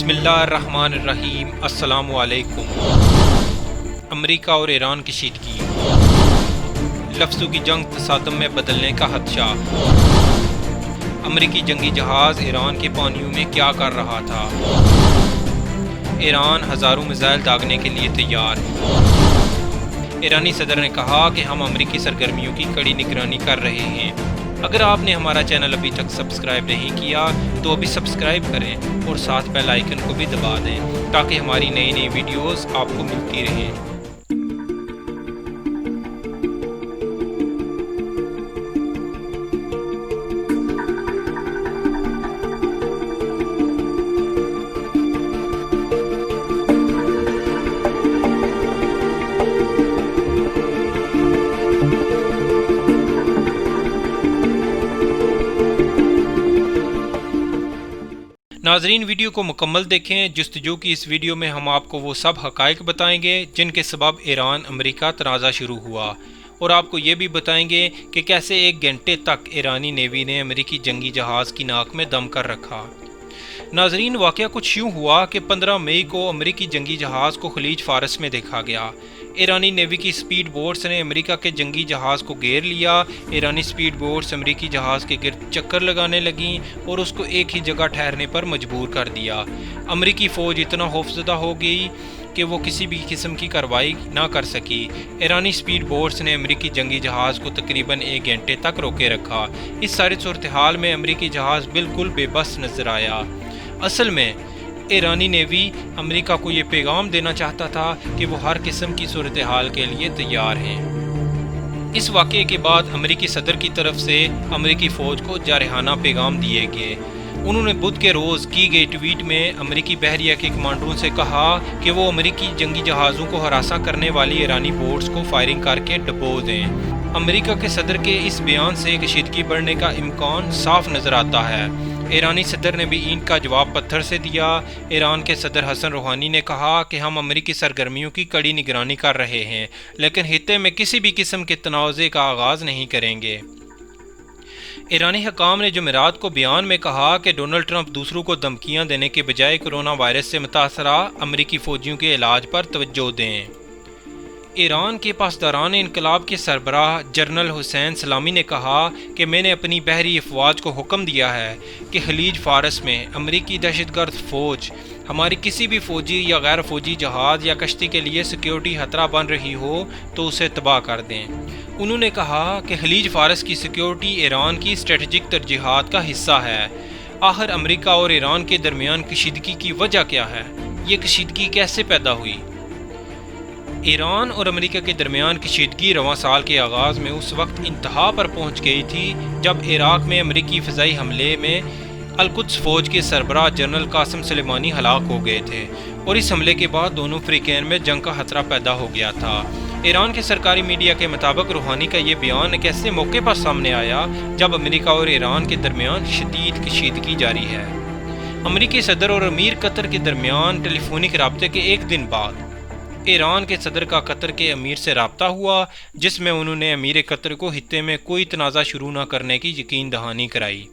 बिस्मिल्लाहिर्रहमानिर्रहीम। अस्सलामु अलैकुम। अमेरिका और ईरान की शीदगी, लफ्ज़ों की जंग तसादम में बदलने का खदशा। अमेरिकी जंगी जहाज़ ईरान के पानियों में क्या कर रहा था? ईरान हज़ारों मिसाइल दागने के लिए तैयार। ईरानी सदर ने कहा कि हम अमेरिकी सरगर्मियों की कड़ी निगरानी कर रहे हैं। अगर आपने हमारा चैनल अभी तक सब्सक्राइब नहीं किया तो अभी सब्सक्राइब करें और साथ बेल आइकन को भी दबा दें ताकि हमारी नई नई वीडियोस आपको मिलती रहें। नाजरीन, वीडियो को मुकम्मल देखें। जुस्तजू की इस वीडियो में हम आपको वो सब हक़ाइक़ बताएंगे जिनके सबब ईरान अमेरिका तनाज़ा शुरू हुआ, और आपको ये भी बताएंगे कि कैसे 1 घंटे तक ईरानी नेवी ने अमेरिकी जंगी जहाज़ की नाक में दम कर रखा। नाजरीन, वाक़या कुछ यूँ हुआ कि 15 मई को अमेरिकी जंगी जहाज़ को खलीज फारस में देखा गया। ईरानी नेवी की स्पीड बोट्स ने अमेरिका के जंगी जहाज़ को घेर लिया। ईरानी स्पीड बोट्स अमेरिकी जहाज़ के गिर्द चक्कर लगाने लगीं और उसको एक ही जगह ठहरने पर मजबूर कर दिया। अमेरिकी फ़ौज इतना खौफज़दा हो गई कि वो किसी भी किस्म की कार्रवाई ना कर सकी। ईरानी स्पीड बोट्स ने अमेरिकी जंगी जहाज़ को तकरीबन 1 घंटे तक रोके रखा। इस सारी सूरत हाल में अमेरिकी जहाज़ बिल्कुल बेबस नज़र आया। असल में ईरानी नेवी अमेरिका को ये पैगाम देना चाहता था कि वो हर किस्म की सूरत हाल के लिए तैयार हैं। इस वाक़े के बाद अमेरिकी सदर की तरफ से अमेरिकी फ़ौज को जारहाना पैगाम दिए गए। उन्होंने बुध के रोज़ की गई ट्वीट में अमेरिकी बहरिया के कमांडरों से कहा कि वो अमेरिकी जंगी जहाज़ों को हरासा करने वाली ईरानी बोट्स को फायरिंग करके डबो दें। अमेरिका के सदर के इस बयान से कशीदगी बढ़ने का इम्कान साफ नज़र आता है। ईरानी सदर ने भी ईंट का जवाब पत्थर से दिया। ईरान के सदर हसन रूहानी ने कहा कि हम अमेरिकी सरगर्मियों की कड़ी निगरानी कर रहे हैं, लेकिन खित्ते में किसी भी किस्म के तनाज़े का आगाज़ नहीं करेंगे। ईरानी हकाम ने जुमेरात को बयान में कहा कि डोनाल्ड ट्रंप दूसरों को धमकियां देने के बजाय कोरोना वायरस से मुतासरा अमेरिकी फ़ौजियों के इलाज पर तवज्जो दें। ईरान के पासदारान इनकलाब के सरबराह जनरल हुसैन सलामी ने कहा कि मैंने अपनी बहरी अफवाज को हुक्म दिया है कि खलीज फारस में अमेरिकी दहशतगर्द फ़ौज हमारी किसी भी फ़ौजी या गैर फ़ौजी जहाज़ या कश्ती के लिए सिक्योरिटी खतरा बन रही हो तो उसे तबाह कर दें। उन्होंने कहा कि खलीज फारस की सिक्योरिटी ईरान की स्ट्रेटजिक तरजीहात का हिस्सा है। आखिर अमेरिका और ईरान के दरमियान कशीदगी की वजह क्या है? ये कशीदगी कैसे पैदा हुई? ईरान और अमेरिका के दरमियान कशीदगी रवां साल के आगाज़ में उस वक्त इंतहा पर पहुंच गई थी जब इराक़ में अमेरिकी फ़िज़ाई हमले में अल-कुद्स फ़ौज के सरबराह जनरल कासिम सुलेमानी हलाक हो गए थे, और इस हमले के बाद दोनों फ़रीक़ैन में जंग का खतरा पैदा हो गया था। ईरान के सरकारी मीडिया के मुताबिक रूहानी का ये बयान एक ऐसे मौके पर सामने आया जब अमेरिका और ईरान के दरमियान शदीद कशीदगी जारी है। अमेरिकी सदर और अमीर कतर के दरमियान टेलीफोनिक रबते के एक दिन बाद ईरान के सदर का कतर के अमीर से रब्ता हुआ, जिसमें उन्होंने अमीर कतर को हित्ते में कोई तनाज़ा शुरू न करने की यकीन दहानी कराई।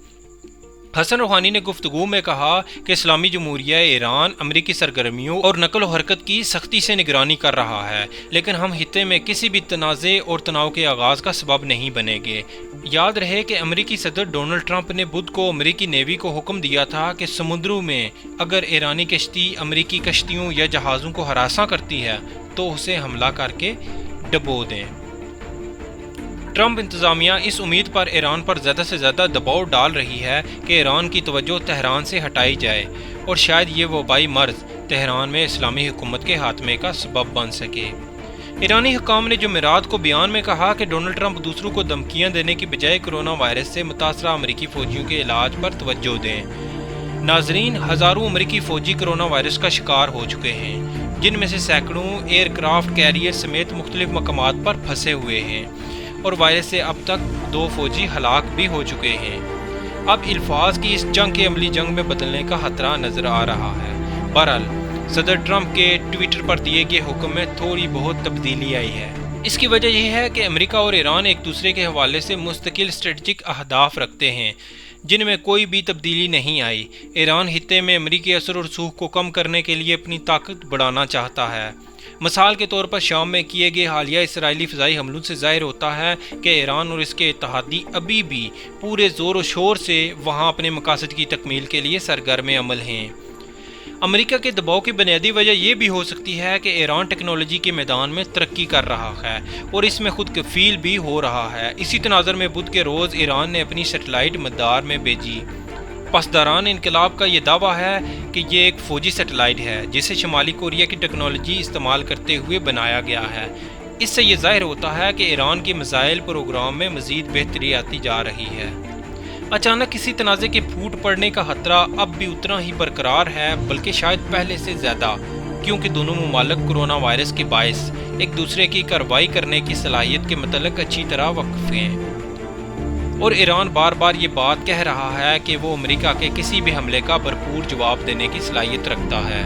हसन रूहानी ने गुफ्तगू में कहा कि इस्लामी जमहूरिया ईरान अमेरिकी सरगर्मियों और नकल व हरकत की सख्ती से निगरानी कर रहा है, लेकिन हम हित्ते में किसी भी तनाज़े और तनाव के आगाज़ का सबब नहीं बनेंगे। याद रहे कि अमेरिकी सदर डोनाल्ड ट्रंप ने बुध को अमेरिकी नेवी को हुक्म दिया था कि समुद्रों में अगर ईरानी कश्ती अमेरिकी कश्तियों या जहाज़ों को हरासा करती है तो उसे हमला करके डबो दें। ट्रंप इंतज़ामिया इस उम्मीद पर ईरान पर ज़्यादा से ज़्यादा दबाव डाल रही है कि ईरान की तवज्जो तेहरान से हटाई जाए और शायद ये वबाई मर्ज़ तेहरान में इस्लामी हुकूमत के खात्मे का सबब बन सके। ईरानी हुकाम ने जुमेरात को बयान में कहा कि डोनाल्ड ट्रंप दूसरों को धमकियां देने की बजाय कोरोना वायरस से मुतासरा अमेरिकी फ़ौजियों के इलाज पर तवज्जो दें। नाजरीन, हज़ारों अमेरिकी फ़ौजी कोरोना वायरस का शिकार हो चुके हैं, जिनमें से सैकड़ों एयरक्राफ्ट कैरियर समेत मुख्तलिफ मकामात पर फंसे हुए हैं, और वायरस से अब तक 2 फ़ौजी हलाक भी हो चुके हैं। अब अल्फाज की इस जंग के अमली जंग में बदलने का खतरा नज़र आ रहा है। बहरहाल सदर ट्रंप के ट्विटर पर दिए गए हुक्म में थोड़ी बहुत तब्दीली आई है। इसकी वजह यह है कि अमेरिका और ईरान एक दूसरे के हवाले से मुस्तकिल स्ट्रेटजिक अहदाफ रखते हैं, जिनमें कोई भी तब्दीली नहीं आई। ईरान खित्ते में अमरीकी असर और रसूख को कम करने के लिए अपनी ताकत बढ़ाना चाहता है। मिसाल के तौर पर शाम में किए गए हालिया इसराइली फ़िज़ाई हमलों से ज़ाहिर होता है कि ईरान और इसके इत्तेहादी अभी भी पूरे ज़ोर व शोर से वहाँ अपने मकासद की तकमील के लिए सरगर्म अमल हैं। अमेरिका के दबाव की बुनियादी वजह यह भी हो सकती है कि ईरान टेक्नोलॉजी के मैदान में तरक्की कर रहा है और इसमें खुद कफील भी हो रहा है। इसी तनाज़र में बुध के रोज़ ईरान ने अपनी सैटेलाइट मदार में भेजी। पसदारान इनकलाब का ये दावा है कि ये एक फ़ौजी सैटेलाइट है जिसे शुमाली कोरिया की टेक्नोलॉजी इस्तेमाल करते हुए बनाया गया है। इससे ये ज़ाहिर होता है कि ईरान के मिसाइल प्रोग्राम में मज़ीद बेहतरी आती जा रही है। अचानक किसी तनाज़े के फूट पड़ने का खतरा अब भी उतना ही बरकरार है, बल्कि शायद पहले से ज़्यादा, क्योंकि दोनों मुमालिक कोरोना वायरस के बायस एक दूसरे की कार्रवाई करने की सलाहियत के मतलब अच्छी तरह वाकिफ़ हैं। और ईरान बार बार ये बात कह रहा है कि वो अमेरिका के किसी भी हमले का भरपूर जवाब देने की सलाहियत रखता है।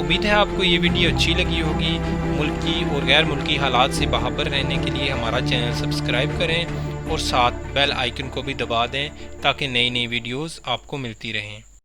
उम्मीद है आपको ये वीडियो अच्छी लगी होगी। मुल्की और गैर मुल्की हालात से बाखबर रहने के लिए हमारा चैनल सब्सक्राइब करें और साथ बेल आइकन को भी दबा दें ताकि नई नई वीडियोस आपको मिलती रहें।